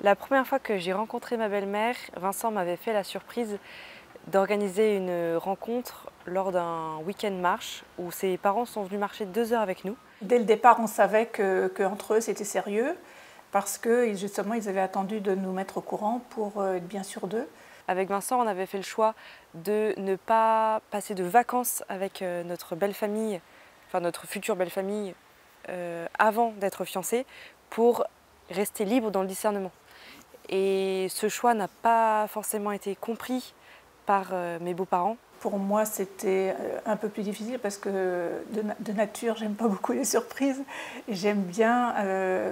La première fois que j'ai rencontré ma belle-mère, Vincent m'avait fait la surprise d'organiser une rencontre lors d'un week-end marche où ses parents sont venus marcher 2 heures avec nous. Dès le départ, on savait qu'entre eux, c'était sérieux parce que justement, ils avaient attendu de nous mettre au courant pour être bien sûr d'eux. Avec Vincent, on avait fait le choix de ne pas passer de vacances avec notre belle famille, enfin notre future belle famille, avant d'être fiancés, pour rester libre dans le discernement. Et ce choix n'a pas forcément été compris par mes beaux-parents. Pour moi, c'était un peu plus difficile parce que de nature, j'aime pas beaucoup les surprises. J'aime bien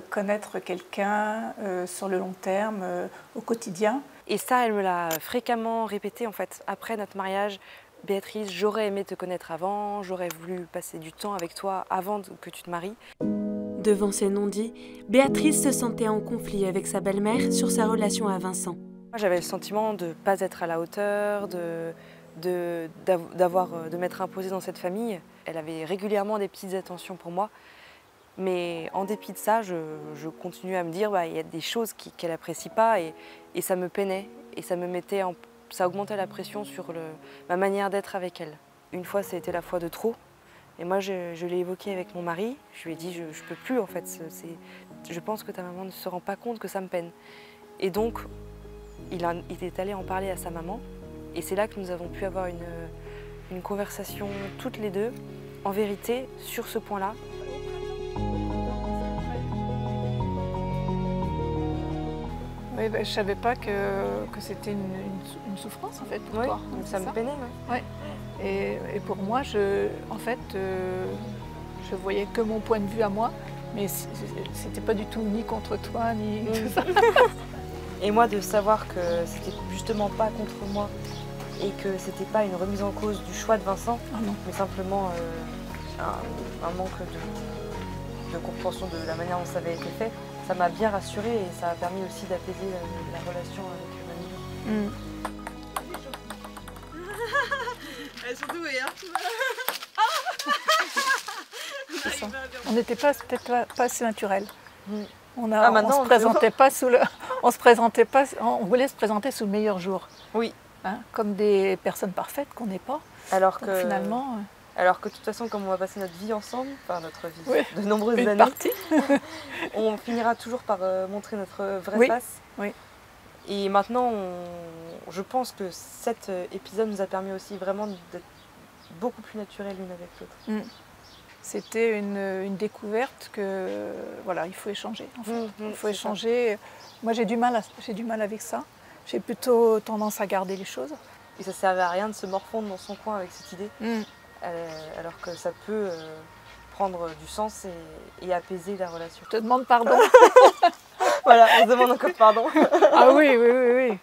connaître quelqu'un sur le long terme, au quotidien. Et ça, elle me l'a fréquemment répété en fait. Après notre mariage, Béatrice, j'aurais aimé te connaître avant, j'aurais voulu passer du temps avec toi avant que tu te maries. Devant ces non-dits, Béatrice se sentait en conflit avec sa belle-mère sur sa relation à Vincent. Moi, j'avais le sentiment de ne pas être à la hauteur, de m'être imposée dans cette famille. Elle avait régulièrement des petites attentions pour moi. Mais en dépit de ça, je continuais à me dire il y a des choses qu'elle n'apprécie pas et ça me peinait. Et ça augmentait la pression sur ma manière d'être avec elle. Une fois, ça a été la fois de trop. Et moi, je l'ai évoqué avec mon mari. Je lui ai dit, je ne peux plus en fait. Je pense que ta maman ne se rend pas compte que ça me peine. Et donc, il est allé en parler à sa maman. Et c'est là que nous avons pu avoir une conversation toutes les deux, en vérité, sur ce point-là. Oui, je ne savais pas que c'était une souffrance en fait pour toi. Ça me peinait. Ouais. Et pour moi, en fait, je voyais que mon point de vue à moi, mais c'était pas du tout ni contre toi, ni tout ça. Et moi, de savoir que c'était justement pas contre moi et que c'était pas une remise en cause du choix de Vincent, mais simplement un manque de compréhension de la manière dont ça avait été fait, ça m'a bien rassurée et ça a permis aussi d'apaiser la relation avec Manu. Surtout, regarde. On n'était peut-être pas assez naturel. On voulait se présenter sous le meilleur jour. Oui. Hein, comme des personnes parfaites qu'on n'est pas. Alors que de toute façon, comme on va passer notre vie ensemble, enfin notre vie de nombreuses années, on finira toujours par montrer notre vraie face. Oui. Et maintenant, je pense que cet épisode nous a permis aussi vraiment d'être beaucoup plus naturels l'une avec l'autre. C'était une découverte que voilà, il faut échanger. En fait. Il faut échanger. Moi, j'ai du mal avec ça. J'ai plutôt tendance à garder les choses. Et ça ne servait à rien de se morfondre dans son coin avec cette idée, alors que ça peut prendre du sens et apaiser la relation. Je te demande pardon. Voilà, on se demande encore pardon. Ah oui,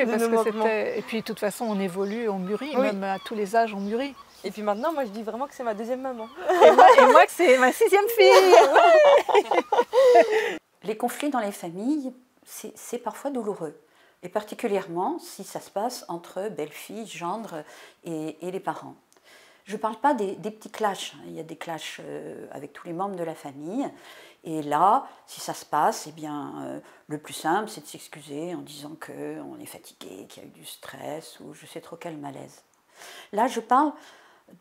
parce que c'était... Et puis de toute façon, on évolue, on mûrit, même à tous les âges, on mûrit. Et puis maintenant, moi je dis vraiment que c'est ma deuxième maman. Et moi que c'est ma 6e fille. Les conflits dans les familles, c'est parfois douloureux. Et particulièrement si ça se passe entre belle-fille, gendre et les parents. Je ne parle pas des petits clashs, il y a des clashs avec tous les membres de la famille. Et là, si ça se passe, eh bien, le plus simple, c'est de s'excuser en disant qu'on est fatigué, qu'il y a eu du stress ou je sais trop quel malaise. Là, je parle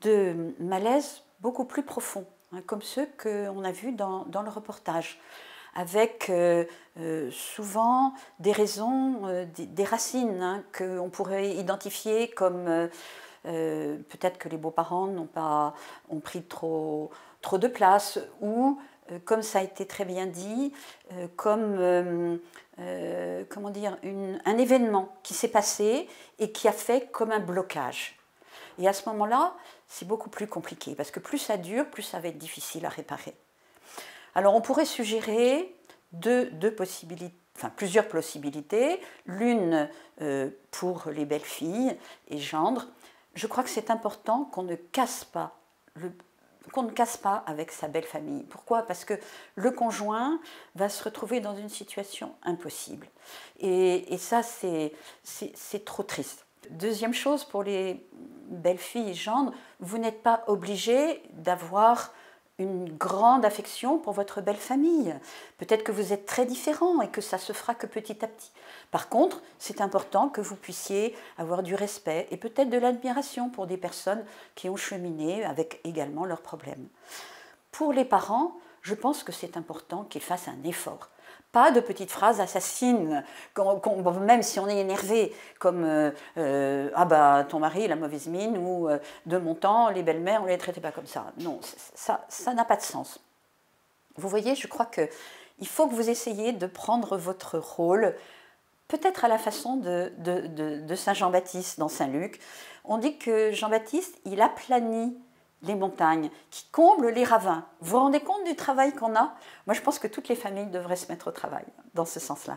de malaise beaucoup plus profond, comme ceux qu'on a vus dans le reportage, avec souvent des raisons, des racines qu'on pourrait identifier comme peut-être que les beaux-parents ont pris trop de place ou, comme ça a été très bien dit, comme comment dire, un événement qui s'est passé et qui a fait comme un blocage. Et à ce moment-là, c'est beaucoup plus compliqué parce que plus ça dure, plus ça va être difficile à réparer. Alors on pourrait suggérer plusieurs possibilités. L'une pour les belles-filles et gendres. Je crois que c'est important qu'on ne casse pas avec sa belle famille. Pourquoi? Parce que le conjoint va se retrouver dans une situation impossible. Et ça, c'est trop triste. Deuxième chose, pour les belles-filles et gendres, vous n'êtes pas obligé d'avoir une grande affection pour votre belle famille. Peut-être que vous êtes très différents et que ça se fera que petit à petit. Par contre, c'est important que vous puissiez avoir du respect et peut-être de l'admiration pour des personnes qui ont cheminé avec également leurs problèmes. Pour les parents, je pense que c'est important qu'ils fassent un effort. Pas de petites phrases assassines, même si on est énervé, comme ah bah ton mari il a mauvaise mine, ou de mon temps, les belles-mères, on ne les traitait pas comme ça. Non, ça n'a pas de sens. Vous voyez, je crois qu'il faut que vous essayiez de prendre votre rôle, peut-être à la façon de Saint Jean-Baptiste dans Saint-Luc. On dit que Jean-Baptiste, il aplanit les montagnes, qui comblent les ravins. Vous vous rendez compte du travail qu'on a? Moi, je pense que toutes les familles devraient se mettre au travail dans ce sens-là.